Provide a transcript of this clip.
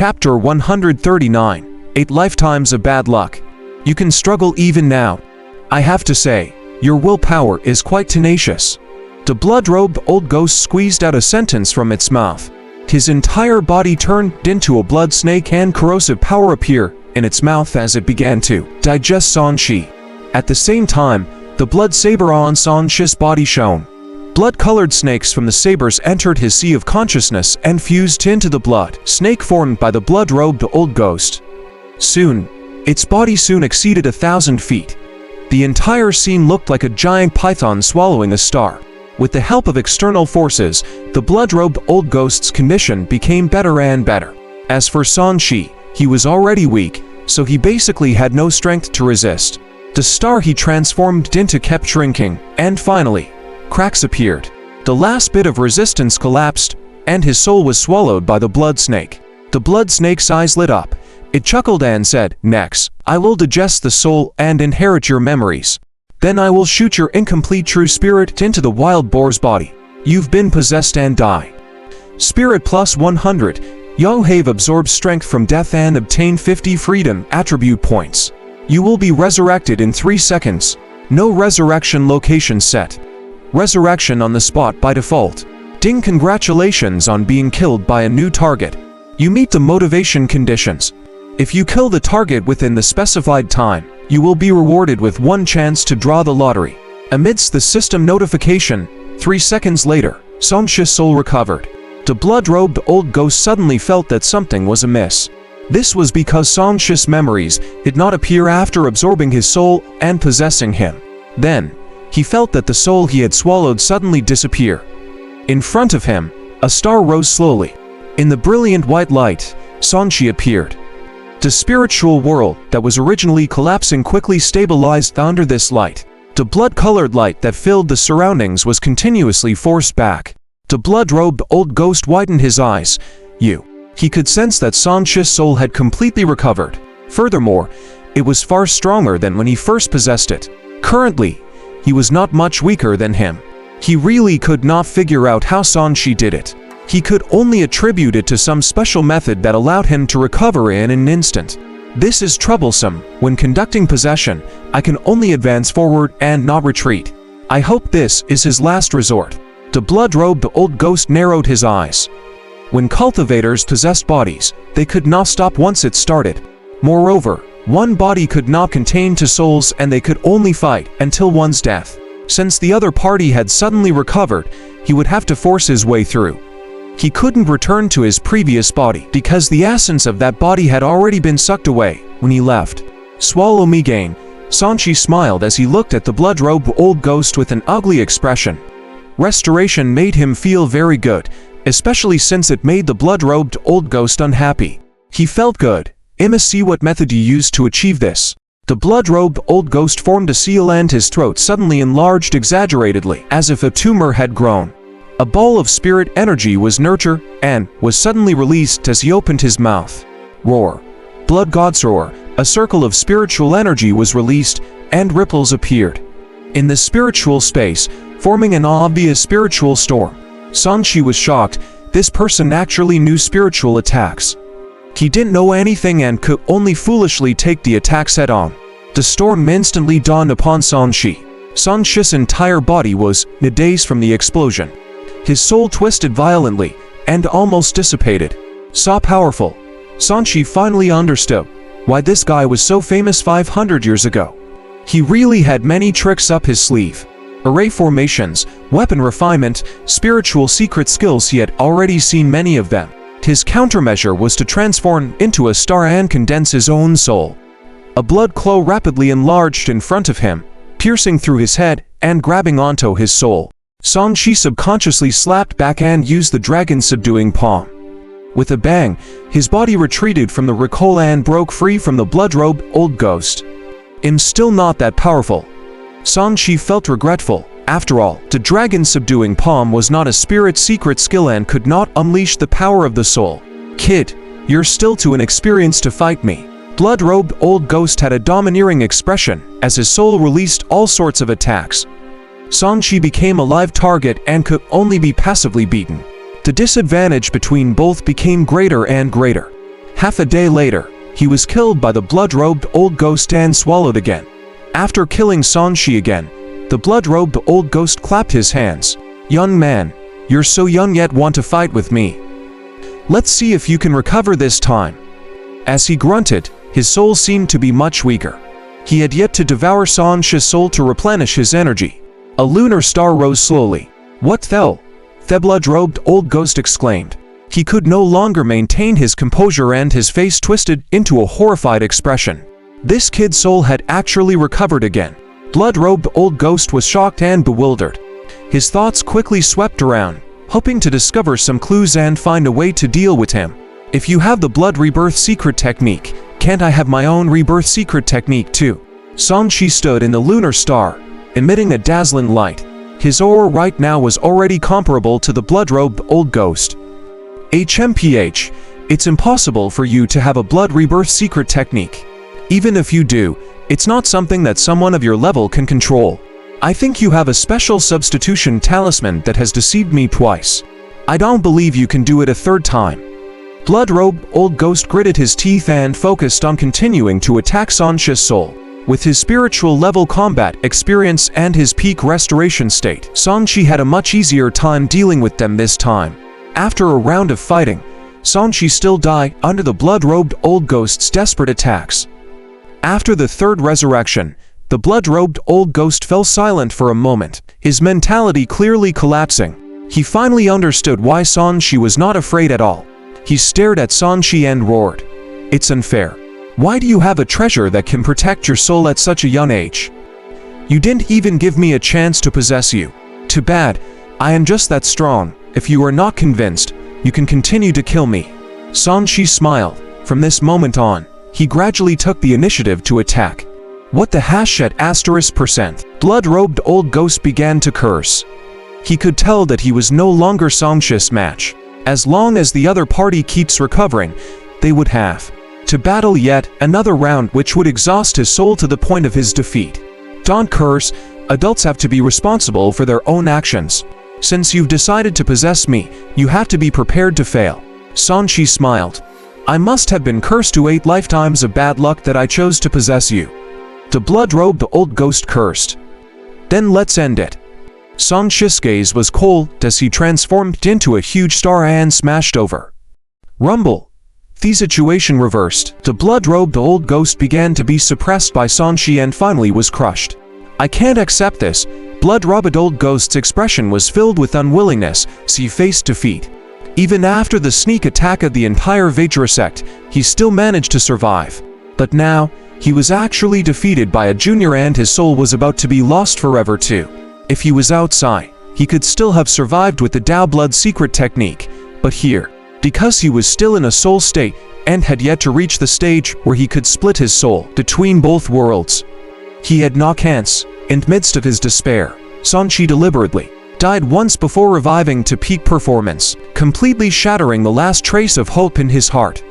Chapter 139, 8 Lifetimes of Bad Luck. You can struggle even now. I have to say, your willpower is quite tenacious. The blood-robed old ghost squeezed out a sentence from its mouth. His entire body turned into a blood snake and corrosive power appeared in its mouth as it began to digest San Shi. At the same time, the blood saber on San Shi's body shone. Blood-colored snakes from the sabers entered his sea of consciousness and fused into the blood snake formed by the blood-robed old ghost. Soon, its body soon exceeded 1,000 feet. The entire scene looked like a giant python swallowing a star. With the help of external forces, the blood-robed old ghost's condition became better and better. As for San Shi, he was already weak, so he basically had no strength to resist. The star he transformed into kept shrinking, and finally, cracks appeared. The last bit of resistance collapsed, and his soul was swallowed by the blood snake. The blood snake's eyes lit up. It chuckled and said, "Next, I will digest the soul and inherit your memories. Then I will shoot your incomplete true spirit into the wild boar's body. You've been possessed and die." Spirit plus 100. Yohave absorbs strength from death and obtain 50 freedom attribute points. You will be resurrected in 3 seconds. No resurrection location set. Resurrection on the spot by default. Ding, congratulations on being killed by a new target. You meet the motivation conditions. If you kill the target within the specified time, you will be rewarded with 1 chance to draw the lottery. Amidst the system notification, 3 seconds later, San Shi's soul recovered. The blood-robed old ghost suddenly felt that something was amiss. This was because San Shi's memories did not appear after absorbing his soul and possessing him. Then, he felt that the soul he had swallowed suddenly disappear. In front of him, a star rose slowly. In the brilliant white light, San Shi appeared. The spiritual world that was originally collapsing quickly stabilized under this light. The blood-colored light that filled the surroundings was continuously forced back. The blood-robed old ghost widened his eyes. He could sense that San Shi's soul had completely recovered. Furthermore, it was far stronger than when he first possessed it. Currently, he was not much weaker than him. He really could not figure out how San Shi did it. He could only attribute it to some special method that allowed him to recover in an instant. This is troublesome. When conducting possession, I can only advance forward and not retreat. I hope this is his last resort. The blood-robed old ghost narrowed his eyes. When cultivators possessed bodies, they could not stop once it started. Moreover, one body could not contain 2 souls and they could only fight until one's death. Since the other party had suddenly recovered, he would have to force his way through. He couldn't return to his previous body because the essence of that body had already been sucked away when he left. Swallow me gain. San Shi smiled as he looked at the blood-robed old ghost with an ugly expression. Restoration made him feel very good, especially since it made the blood-robed old ghost unhappy. He felt good. I'ma see what method you used to achieve this. The blood-robed old ghost formed a seal and his throat suddenly enlarged exaggeratedly, as if a tumor had grown. A ball of spirit energy was nurtured and was suddenly released as he opened his mouth. Roar. Blood god's roar. A circle of spiritual energy was released and ripples appeared in the spiritual space, forming an obvious spiritual storm. San Shi was shocked. This person actually knew spiritual attacks. He didn't know anything and could only foolishly take the attacks head-on. The storm instantly dawned upon San Shi. San Shi's entire body was in a daze from the explosion. His soul twisted violently and almost dissipated. So powerful. San Shi finally understood why this guy was so famous 500 years ago. He really had many tricks up his sleeve. Array formations, weapon refinement, spiritual secret skills, he had already seen many of them. His countermeasure was to transform into a star and condense his own soul. A blood claw rapidly enlarged in front of him, piercing through his head and grabbing onto his soul. San Shi subconsciously slapped back and used the dragon-subduing palm. With a bang, his body retreated from the recoil and broke free from the blood-robed old ghost. I'm still not that powerful. San Shi felt regretful. After all, the dragon-subduing palm was not a spirit secret skill and could not unleash the power of the soul. Kid, you're still too inexperienced to fight me. Blood-robed old ghost had a domineering expression as his soul released all sorts of attacks. San Shi became a live target and could only be passively beaten. The disadvantage between both became greater and greater. Half a day later, he was killed by the blood-robed old ghost and swallowed again. After killing Sanshi again, the blood-robed old ghost clapped his hands. "Young man, you're so young yet want to fight with me. Let's see if you can recover this time." As he grunted, his soul seemed to be much weaker. He had yet to devour Sanshi's soul to replenish his energy. A lunar star rose slowly. "What the blood-robed old ghost exclaimed. He could no longer maintain his composure and his face twisted into a horrified expression. This kid's soul had actually recovered again. Blood-robed old ghost was shocked and bewildered. His thoughts quickly swept around, hoping to discover some clues and find a way to deal with him. "If you have the blood rebirth secret technique, can't I have my own rebirth secret technique too?" Sanshi stood in the lunar star, emitting a dazzling light. His aura right now was already comparable to the blood-robed old ghost. "HMPH, it's impossible for you to have a blood rebirth secret technique. Even if you do, it's not something that someone of your level can control. I think you have a special substitution talisman that has deceived me twice. I don't believe you can do it a third time." Blood-robed old ghost gritted his teeth and focused on continuing to attack Sanshi's soul. With his spiritual level combat experience and his peak restoration state, Sanshi had a much easier time dealing with them this time. After a round of fighting, Sanshi still died under the blood-robed old ghost's desperate attacks. After the third resurrection, the blood-robed old ghost fell silent for a moment, his mentality clearly collapsing. He finally understood why Sanshi was not afraid at all. He stared at Sanshi and roared, "It's unfair. Why do you have a treasure that can protect your soul at such a young age? You didn't even give me a chance to possess you. Too bad, I am just that strong. If you are not convinced, you can continue to kill me." Sanshi smiled. From this moment on, he gradually took the initiative to attack. "What the hash at %?" Blood-robed old ghost began to curse. He could tell that he was no longer Sanshi's match. As long as the other party keeps recovering, they would have to battle yet another round which would exhaust his soul to the point of his defeat. "Don't curse, adults have to be responsible for their own actions. Since you've decided to possess me, you have to be prepared to fail." Sanshi smiled. "I must have been cursed to 8 lifetimes of bad luck that I chose to possess you." The blood-robed old ghost cursed. "Then let's end it." Sanshi's gaze was cold as he transformed into a huge star and smashed over. Rumble. The situation reversed. The blood-robed old ghost began to be suppressed by Sanshi and finally was crushed. "I can't accept this." Blood-robed old ghost's expression was filled with unwillingness as he faced defeat. Even after the sneak attack of the entire Vajra sect, he still managed to survive. But now, he was actually defeated by a junior and his soul was about to be lost forever too. If he was outside, he could still have survived with the Dao Blood secret technique, but here, because he was still in a soul state and had yet to reach the stage where he could split his soul between both worlds, he had no chance. In the midst of his despair, Sanshi deliberately died once before reviving to peak performance, completely shattering the last trace of hope in his heart.